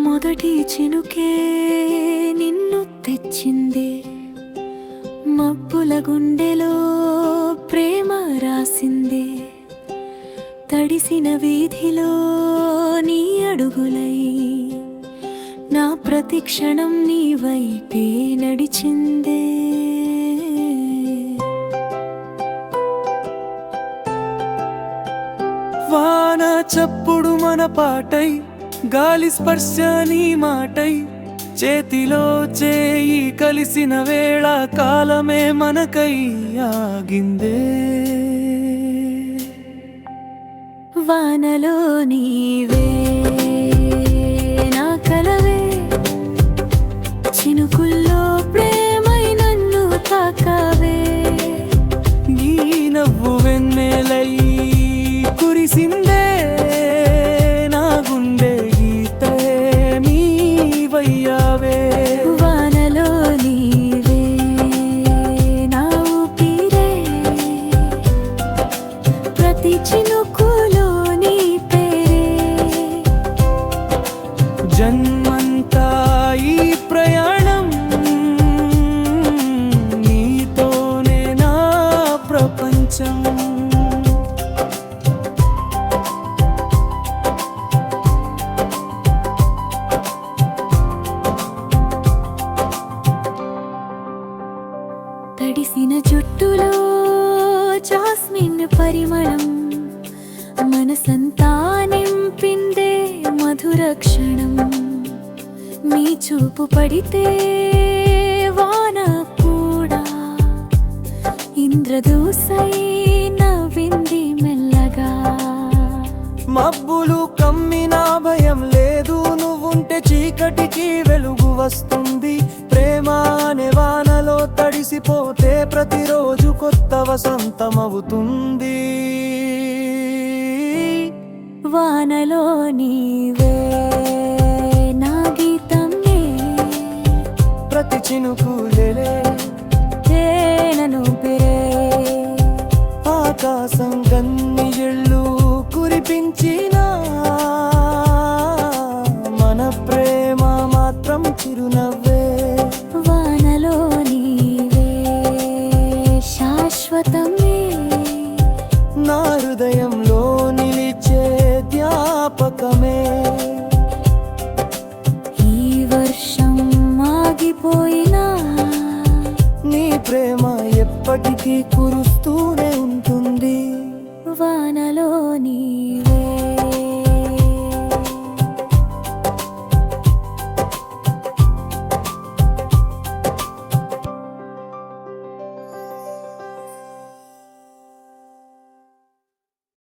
మొదటి చినుకే నిన్ను తెచ్చింది, మబ్బుల గుండెలో ప్రేమ రాసింది. తడిసిన వీధిలో నీ అడుగులై నా ప్రతి క్షణం నీ వైపే నడిచిందే. వాన చప్పుడు మన పాటై, గాలి స్పర్శ నీ మాటై, చేతిలో చేయి కలిసిన వేళ కాలమే మనకై ఆగిందే. వానలో నీవే నా కలవే, చినుకుల్లో ప్రేమై నన్ను తాకావే. నీ నవ్వు వెన్నెలై కురిసిందే, నా గుండె గీతే నీవయ్యావే. వానలో నీవే నా ఊపిరే, ప్రతి చినుకులో నీ పేరే. జన్మంతా ఈ ప్రయాణం, నీతోనే నా ప్రపంచం. తడిసిన జుట్టులో జాస్మిన్ పరిమళం, మనసంతా నింపిందే మధుర క్షణం. మీ చూపు పడితే వాన కూడా ఇంద్రదూసై నవ్వింది మెల్లగా. మబ్బులు కమ్మినా భయం లేదు, నువ్వుంటే చీకటికి వెలుగు వస్తుంది. ప్రేమ అనే వానలో తడిసిపోతే ప్రతిరోజు కొత్త వసంతమవుతుంది. వానలో నీవే నా గీతమే, ప్రతి చినుకులే తేనెను పెరే. ఆకాశం కన్ని ఎళ్ళు కురిపించిన మన ప్రేమ మాత్రం చిరునవ్వే. వానలో నీవే శాశ్వతమే, నా హృదయంలో నిలిచే జ్ఞాపకమే. ఈ వర్షం ఆగిపోయినా నీ ప్రేమ ఎప్పటికీ కురుస్తూనే ఉంది.